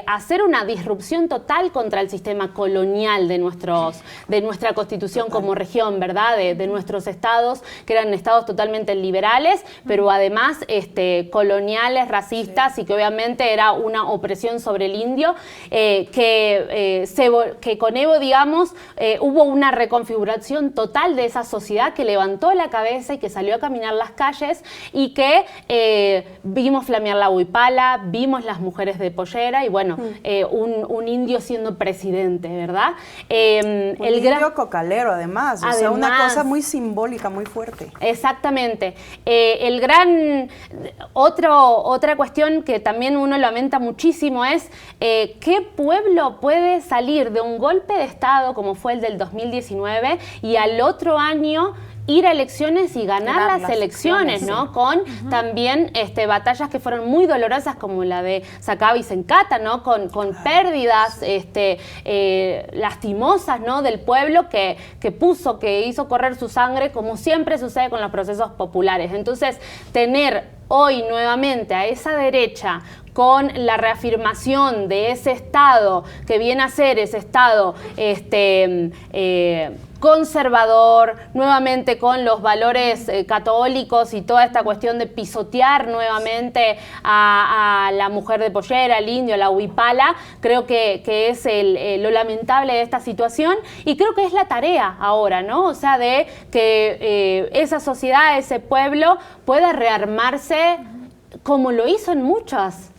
hacer una disrupción total contra el sistema colonial de nuestra constitución como región, ¿verdad? De nuestros estados, que eran estados totalmente liberales, pero además coloniales, racistas, y que obviamente era una opresión sobre el indio, que con Evo, digamos, hubo una reconfiguración total de esa sociedad que levantó la cabeza y que salió a caminar las calles, y que vimos flamear la huipala, vimos las mujeres de pollera, y bueno, un indio siendo presidente, ¿verdad? El indio cocalero, además, o sea, una cosa muy simbólica, muy fuerte. Exactamente. Otra cuestión que también uno lamenta muchísimo es ¿qué pueblo puede salir de un golpe de Estado como fue el del 2019 y al otro año ir a elecciones y ganar las elecciones, ¿no? Sí. Con también batallas que fueron muy dolorosas, como la de Sacaba y Sencata, ¿no? Con pérdidas lastimosas, ¿no? Del pueblo que hizo correr su sangre, como siempre sucede con los procesos populares. Entonces, tener hoy nuevamente a esa derecha con la reafirmación de ese Estado que viene a ser ese Estado conservador, nuevamente con los valores católicos y toda esta cuestión de pisotear nuevamente a la mujer de pollera, al indio, a la huipala, creo que es lo lamentable de esta situación, y creo que es la tarea ahora, ¿no? O sea, de que esa sociedad, ese pueblo pueda rearmarse como lo hizo en muchas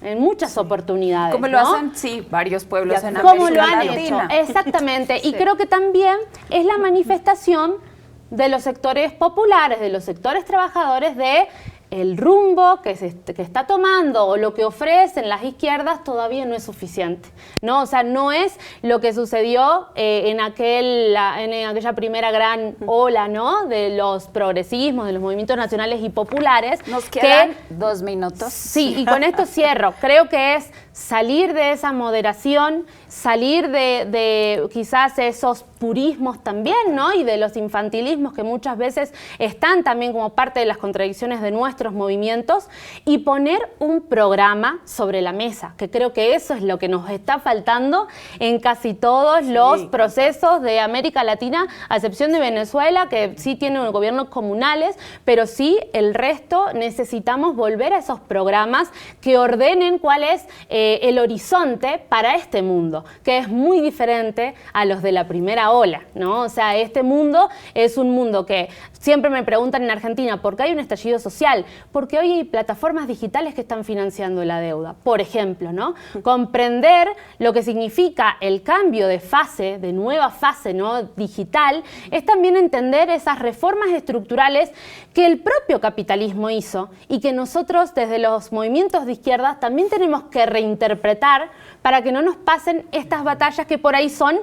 oportunidades. Como lo hacen, sí, varios pueblos en América Como lo han Latina. hecho, exactamente. Sí. Y creo que también es la manifestación de los sectores populares, de los sectores trabajadores, de el rumbo que está tomando o lo que ofrecen las izquierdas todavía no es suficiente, ¿no? O sea, no es lo que sucedió en aquella primera gran ola, ¿no? De los progresismos, de los movimientos nacionales y populares. Nos quedan 2 minutos. Sí, y con esto cierro. Creo que es salir de esa moderación, salir de quizás esos purismos también, ¿no? Y de los infantilismos que muchas veces están también como parte de las contradicciones de nuestros movimientos, y poner un programa sobre la mesa, que creo que eso es lo que nos está faltando en casi todos los procesos de América Latina, a excepción de Venezuela, que sí tiene gobiernos comunales, pero sí el resto necesitamos volver a esos programas que ordenen cuál es el horizonte para este mundo, que es muy diferente a los de la primera ola, ¿no? O sea, este mundo es un mundo que siempre me preguntan en Argentina, ¿por qué hay un estallido social? Porque hoy hay plataformas digitales que están financiando la deuda, por ejemplo, ¿no? Comprender lo que significa el cambio de fase, de nueva fase, ¿no? Digital, es también entender esas reformas estructurales que el propio capitalismo hizo y que nosotros desde los movimientos de izquierda también tenemos que reinterpretar para que no nos pasen estas batallas que por ahí son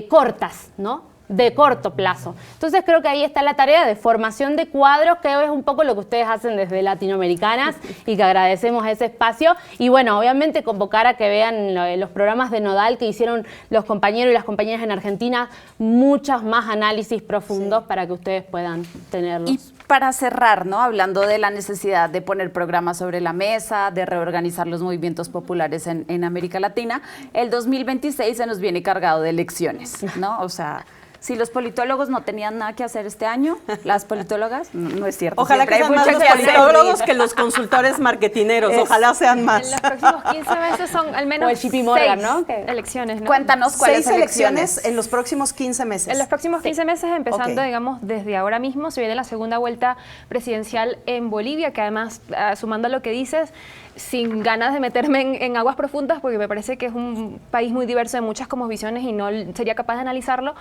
cortas, ¿no? De corto plazo. Entonces creo que ahí está la tarea de formación de cuadros, que es un poco lo que ustedes hacen desde Latinoamericanas y que agradecemos ese espacio. Y bueno, obviamente convocar a que vean los programas de Nodal que hicieron los compañeros y las compañeras en Argentina, muchos más análisis profundos para que ustedes puedan tenerlos. Y para cerrar, ¿no? Hablando de la necesidad de poner programas sobre la mesa, de reorganizar los movimientos populares en América Latina, el 2026 se nos viene cargado de elecciones, ¿no? O sea, si los politólogos no tenían nada que hacer este año, las politólogas, no es cierto. Ojalá que sean más los politólogos que los consultores marketineros, ojalá sean más. En los próximos 15 meses son al menos O el JP Morgan, 6 ¿no? elecciones, ¿no? Cuéntanos cuáles 6 elecciones en los próximos 15 meses. En los próximos 15 meses, empezando, Ok. digamos, desde ahora mismo, se viene la segunda vuelta presidencial en Bolivia, que además, sumando a lo que dices, sin ganas de meterme en aguas profundas, porque me parece que es un país muy diverso de muchas cosmovisiones y no sería capaz de analizarlo,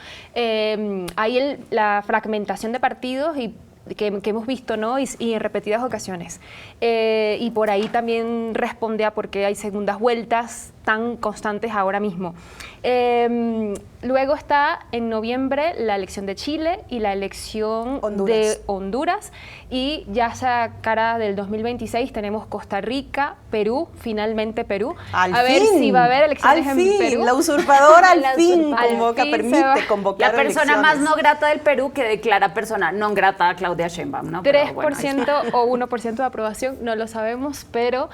hay la fragmentación de partidos y que hemos visto, ¿no? y en repetidas ocasiones. Y por ahí también responde a por qué hay segundas vueltas tan constantes ahora mismo. Luego está en noviembre la elección de Chile y la elección de Honduras. Y ya hacia cara del 2026 tenemos Costa Rica, Perú, finalmente Perú. Al a ver fin, si va a haber elecciones al en fin, Perú. La usurpadora al fin Al convoca, fin permite se va. convocar La persona elecciones. más no grata del Perú que declara persona no grata a Claudia Sheinbaum, ¿no? Pero 3% bueno, ahí- o 1% de aprobación, no lo sabemos, pero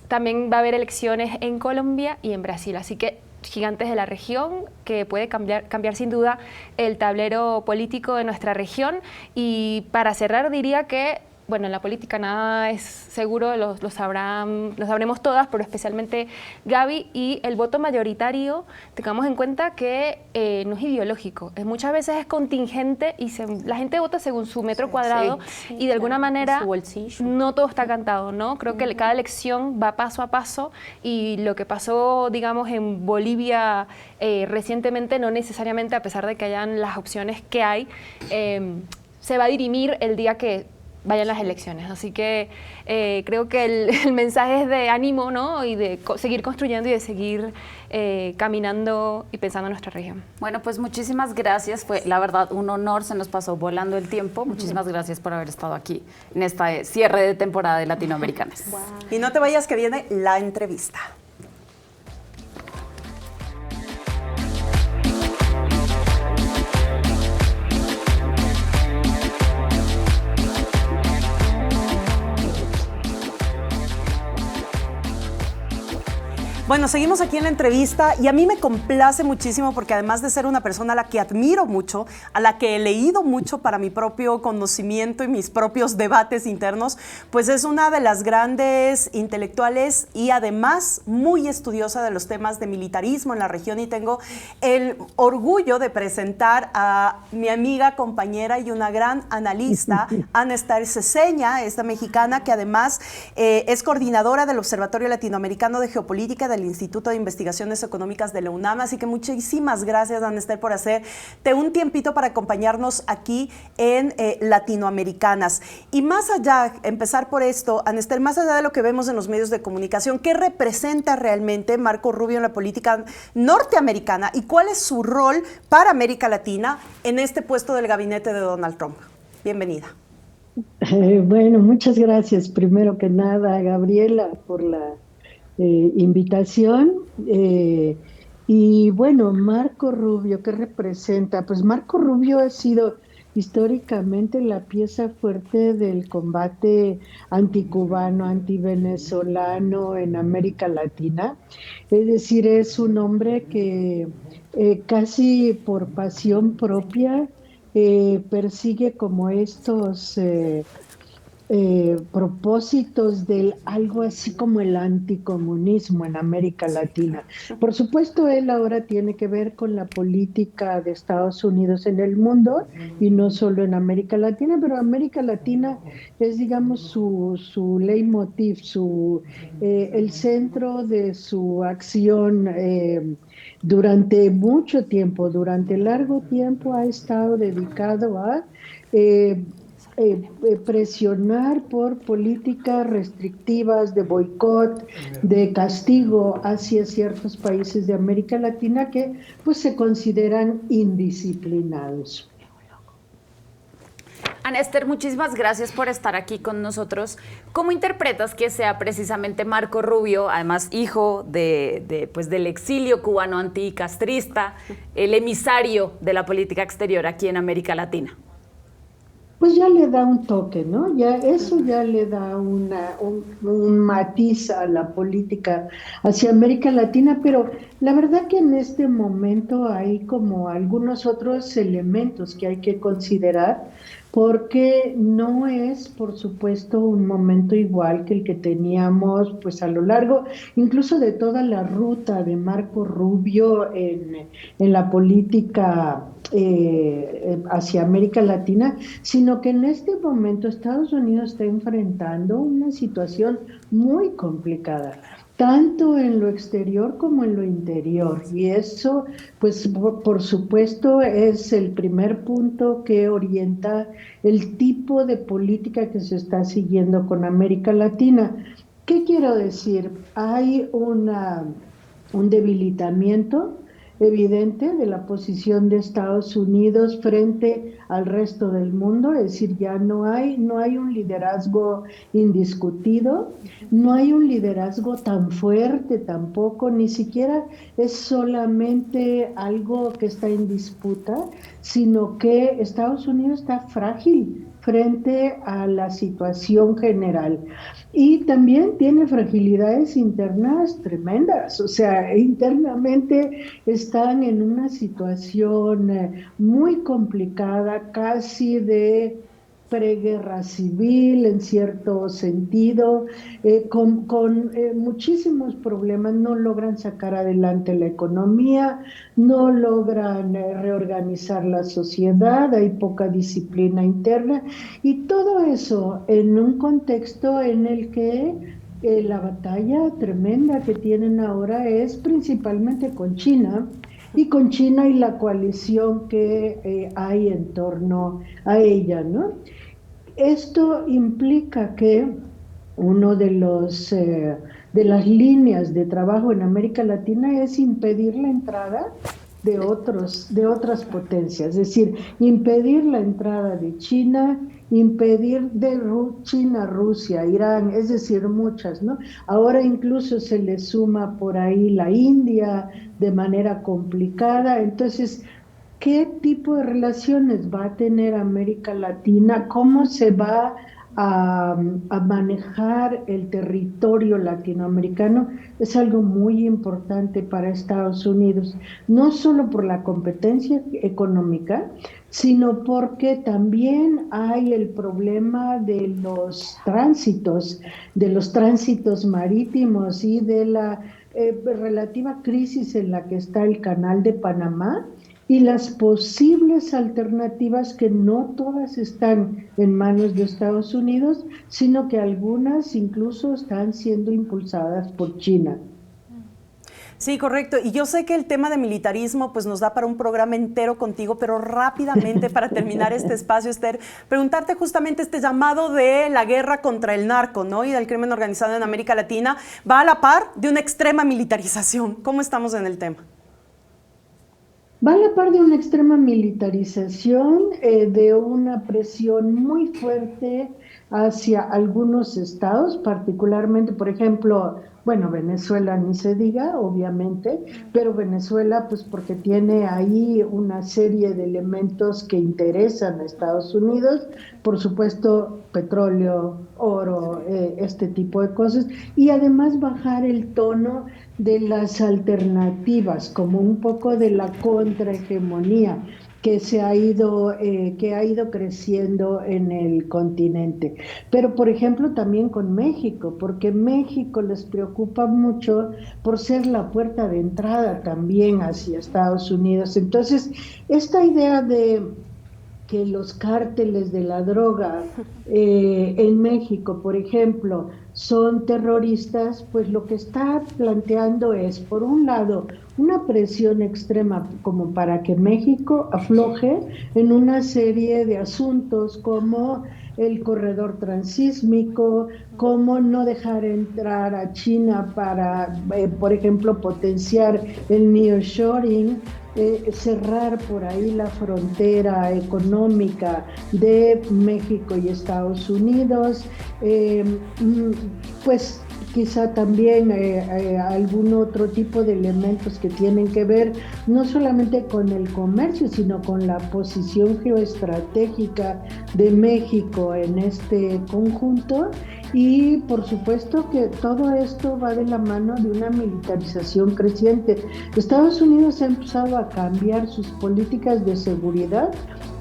también va a haber elecciones en Colombia y en Brasil, así que gigantes de la región que puede cambiar sin duda el tablero político de nuestra región. Y para cerrar diría que, bueno, en la política nada es seguro, lo sabremos todas, pero especialmente Gaby, y el voto mayoritario, tengamos en cuenta que no es ideológico, muchas veces es contingente y la gente vota según su metro cuadrado y de alguna manera su bolsillo. no todo está cantado, ¿no? Creo que cada elección va paso a paso y lo que pasó, digamos, en Bolivia recientemente, no necesariamente, a pesar de que hayan las opciones que hay, se va a dirimir el día que vayan las elecciones. Así que creo que el mensaje es de ánimo, ¿no? Y de seguir construyendo y de seguir caminando y pensando en nuestra región. Bueno, pues muchísimas gracias. Fue, la verdad, un honor. Se nos pasó volando el tiempo. Muchísimas gracias por haber estado aquí en este cierre de temporada de Latinoamericanas. Wow. Y no te vayas que viene la entrevista. Bueno, seguimos aquí en la entrevista y a mí me complace muchísimo porque además de ser una persona a la que admiro mucho, a la que he leído mucho para mi propio conocimiento y mis propios debates internos, pues es una de las grandes intelectuales y además muy estudiosa de los temas de militarismo en la región, y tengo el orgullo de presentar a mi amiga, compañera y una gran analista, Ana Esther Ceseña, esta mexicana que además es coordinadora del Observatorio Latinoamericano de Geopolítica del Instituto de Investigaciones Económicas de la UNAM. Así que muchísimas gracias, Ana Esther, por hacerte un tiempito para acompañarnos aquí en Latinoamericanas. Y más allá, empezar por esto, Ana Esther, más allá de lo que vemos en los medios de comunicación, ¿qué representa realmente Marco Rubio en la política norteamericana y cuál es su rol para América Latina en este puesto del gabinete de Donald Trump? Bienvenida. Bueno, muchas gracias, primero que nada, Gabriela, por la invitación. Y bueno, Marco Rubio, ¿qué representa? Pues Marco Rubio ha sido históricamente la pieza fuerte del combate anticubano, antivenezolano en América Latina. Es decir, es un hombre que casi por pasión propia persigue como estos propósitos del algo así como el anticomunismo en América Latina. Por supuesto, él ahora tiene que ver con la política de Estados Unidos en el mundo y no solo en América Latina, pero América Latina es, digamos, su leitmotiv, el centro de su acción. Durante mucho tiempo, durante largo tiempo, ha estado dedicado a presionar por políticas restrictivas de boicot, de castigo hacia ciertos países de América Latina que pues se consideran indisciplinados. Ana Esther, muchísimas gracias por estar aquí con nosotros. ¿Cómo interpretas que sea precisamente Marco Rubio, además hijo pues del exilio cubano anticastrista, el emisario de la política exterior aquí en América Latina? pues ya le da un toque, ¿no? Ya eso ya le da un matiz a la política hacia América Latina, pero la verdad que en este momento hay como algunos otros elementos que hay que considerar, porque no es, por supuesto, un momento igual que el que teníamos pues a lo largo incluso de toda la ruta de Marco Rubio en la política hacia América Latina, sino que en este momento Estados Unidos está enfrentando una situación muy complicada, tanto en lo exterior como en lo interior. Y eso, pues por supuesto, es el primer punto que orienta el tipo de política que se está siguiendo con América Latina. ¿Qué quiero decir? Hay un debilitamiento evidente de la posición de Estados Unidos frente al resto del mundo, es decir, ya no hay un liderazgo indiscutido, no hay un liderazgo tan fuerte tampoco, ni siquiera es solamente algo que está en disputa, sino que Estados Unidos está frágil frente a la situación general. Y también tiene fragilidades internas tremendas, o sea, internamente están en una situación muy complicada, casi de preguerra civil en cierto sentido, con muchísimos problemas, no logran sacar adelante la economía, no logran reorganizar la sociedad, hay poca disciplina interna y todo eso en un contexto en el que la batalla tremenda que tienen ahora es principalmente con China, y con China y la coalición que hay en torno a ella, ¿no? Esto implica que uno de las líneas de trabajo en América Latina es impedir la entrada de otras potencias, es decir, impedir la entrada de China, impedir de China, Rusia, Irán, es decir, muchas, ¿no? Ahora incluso se le suma por ahí la India de manera complicada, entonces, ¿qué tipo de relaciones va a tener América Latina? ¿Cómo se va a manejar el territorio latinoamericano? Es algo muy importante para Estados Unidos, no solo por la competencia económica, sino porque también hay el problema de los tránsitos marítimos y de la relativa crisis en la que está el Canal de Panamá, y las posibles alternativas que no todas están en manos de Estados Unidos, sino que algunas incluso están siendo impulsadas por China. Sí, correcto. Y yo sé que el tema de militarismo pues nos da para un programa entero contigo, pero rápidamente para terminar este espacio, Esther, preguntarte justamente este llamado de la guerra contra el narco, ¿no? Y del crimen organizado en América Latina, va a la par de una extrema militarización. ¿Cómo estamos en el tema? Va a la par de una extrema militarización, de una presión muy fuerte hacia algunos estados, particularmente, por ejemplo, bueno, Venezuela ni se diga, obviamente, pero Venezuela, pues porque tiene ahí una serie de elementos que interesan a Estados Unidos, por supuesto, petróleo, oro, este tipo de cosas, y además bajar el tono de las alternativas, como un poco de la contrahegemonía que ha ido creciendo en el continente. Pero, por ejemplo, también con México, porque México les preocupa mucho por ser la puerta de entrada también hacia Estados Unidos. Entonces, esta idea de que los cárteles de la droga en México, por ejemplo, son terroristas, pues lo que está planteando es, por un lado, una presión extrema como para que México afloje en una serie de asuntos como el corredor transísmico, cómo no dejar entrar a China para, por ejemplo, potenciar el nearshoring, cerrar por ahí la frontera económica de México y Estados Unidos, pues quizá también algún otro tipo de elementos que tienen que ver no solamente con el comercio, sino con la posición geoestratégica de México en este conjunto. Y por supuesto que todo esto va de la mano de una militarización creciente. Estados Unidos ha empezado a cambiar sus políticas de seguridad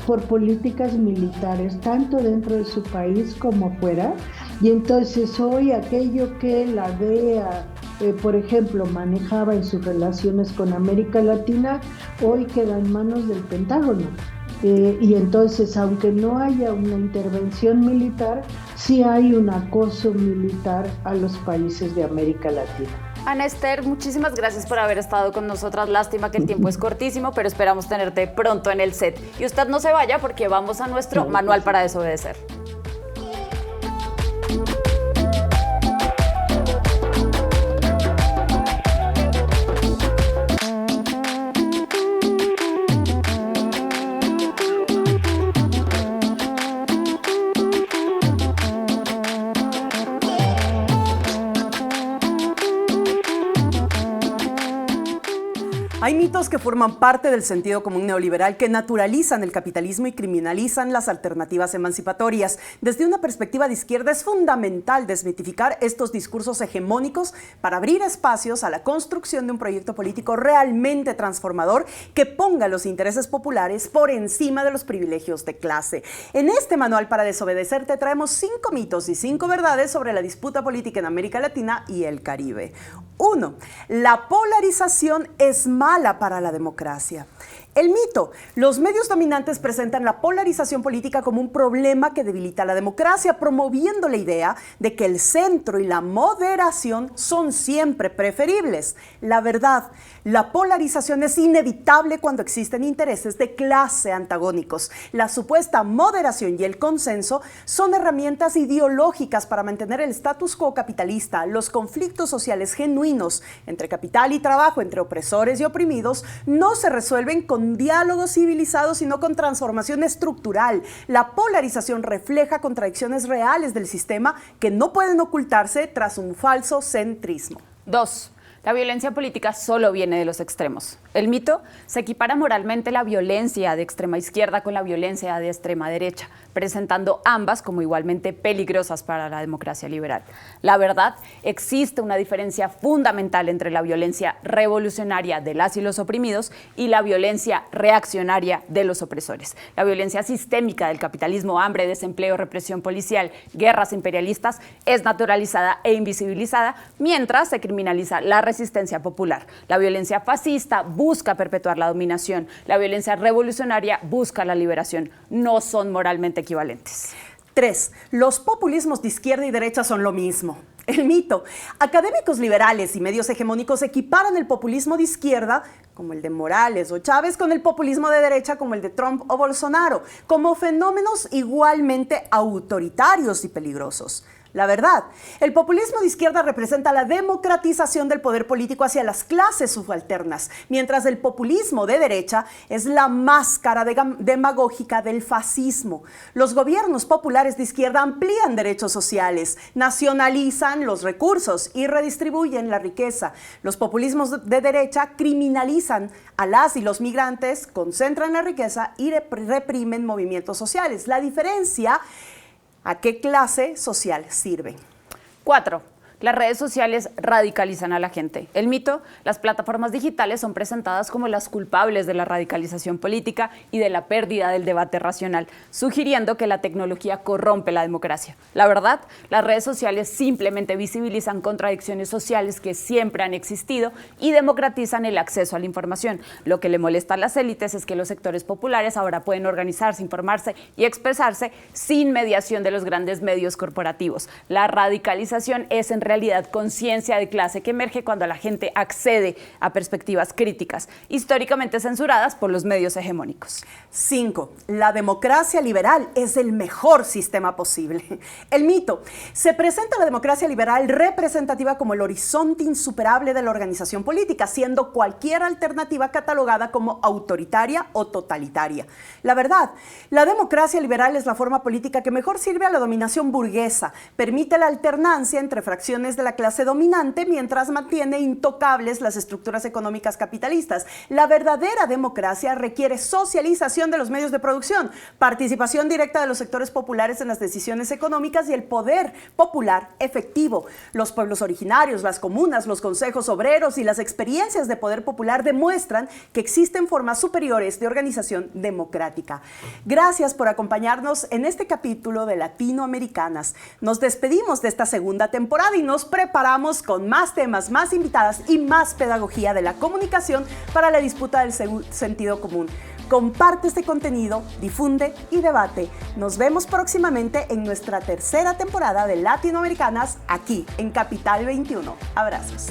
por políticas militares, tanto dentro de su país como fuera. Y entonces hoy aquello que la DEA, por ejemplo, manejaba en sus relaciones con América Latina, hoy queda en manos del Pentágono. Y entonces, aunque no haya una intervención militar, sí hay un acoso militar a los países de América Latina. Ana Esther, muchísimas gracias por haber estado con nosotras. Lástima que el tiempo es cortísimo, pero esperamos tenerte pronto en el set. Y usted no se vaya porque vamos a nuestro manual para desobedecer. Hay mitos que forman parte del sentido común neoliberal que naturalizan el capitalismo y criminalizan las alternativas emancipatorias. Desde una perspectiva de izquierda es fundamental desmitificar estos discursos hegemónicos para abrir espacios a la construcción de un proyecto político realmente transformador que ponga los intereses populares por encima de los privilegios de clase. En este manual para desobedecer te traemos 5 mitos y 5 verdades sobre la disputa política en América Latina y el Caribe. 1. La polarización es mala para la democracia. El mito: los medios dominantes presentan la polarización política como un problema que debilita la democracia, promoviendo la idea de que el centro y la moderación son siempre preferibles. La verdad: la polarización es inevitable cuando existen intereses de clase antagónicos. La supuesta moderación y el consenso son herramientas ideológicas para mantener el status quo capitalista. Los conflictos sociales genuinos entre capital y trabajo, entre opresores y oprimidos, no se resuelven con diálogo civilizado, sino con transformación estructural. La polarización refleja contradicciones reales del sistema que no pueden ocultarse tras un falso centrismo. 2. La violencia política solo viene de los extremos. El mito: se equipara moralmente la violencia de extrema izquierda con la violencia de extrema derecha, presentando ambas como igualmente peligrosas para la democracia liberal. La verdad: existe una diferencia fundamental entre la violencia revolucionaria de las y los oprimidos y la violencia reaccionaria de los opresores. La violencia sistémica del capitalismo, hambre, desempleo, represión policial, guerras imperialistas, es naturalizada e invisibilizada, mientras se criminaliza la resistencia popular. La violencia fascista busca perpetuar la dominación. La violencia revolucionaria busca la liberación. No son moralmente equivalentes. 3. Los populismos de izquierda y derecha son lo mismo. El mito: académicos liberales y medios hegemónicos equiparan el populismo de izquierda, como el de Morales o Chávez, con el populismo de derecha, como el de Trump o Bolsonaro, como fenómenos igualmente autoritarios y peligrosos. La verdad: el populismo de izquierda representa la democratización del poder político hacia las clases subalternas, mientras el populismo de derecha es la máscara demagógica del fascismo. Los gobiernos populares de izquierda amplían derechos sociales, nacionalizan los recursos y redistribuyen la riqueza. Los populismos de derecha criminalizan a las y los migrantes, concentran la riqueza y reprimen movimientos sociales. La diferencia: ¿a qué clase social sirven? 4. Las redes sociales radicalizan a la gente. El mito: las plataformas digitales son presentadas como las culpables de la radicalización política y de la pérdida del debate racional, sugiriendo que la tecnología corrompe la democracia. La verdad: las redes sociales simplemente visibilizan contradicciones sociales que siempre han existido y democratizan el acceso a la información. Lo que le molesta a las élites es que los sectores populares ahora pueden organizarse, informarse y expresarse sin mediación de los grandes medios corporativos. La radicalización es en realidad conciencia de clase que emerge cuando la gente accede a perspectivas críticas, históricamente censuradas por los medios hegemónicos. 5. La democracia liberal es el mejor sistema posible. El mito: se presenta la democracia liberal representativa como el horizonte insuperable de la organización política, siendo cualquier alternativa catalogada como autoritaria o totalitaria. La verdad: la democracia liberal es la forma política que mejor sirve a la dominación burguesa, permite la alternancia entre fracciones aspiraciones de la clase dominante mientras mantiene intocables las estructuras económicas capitalistas. La verdadera democracia requiere socialización de los medios de producción, participación directa de los sectores populares en las decisiones económicas y el poder popular efectivo. Los pueblos originarios, las comunas, los consejos obreros y las experiencias de poder popular demuestran que existen formas superiores de organización democrática. Gracias por acompañarnos en este capítulo de Latinoamericanas. Nos despedimos de esta segunda temporada y nos preparamos con más temas, más invitadas y más pedagogía de la comunicación para la disputa del sentido común. Comparte este contenido, difunde y debate. Nos vemos próximamente en nuestra tercera temporada de Latinoamericanas aquí en Capital 21. Abrazos.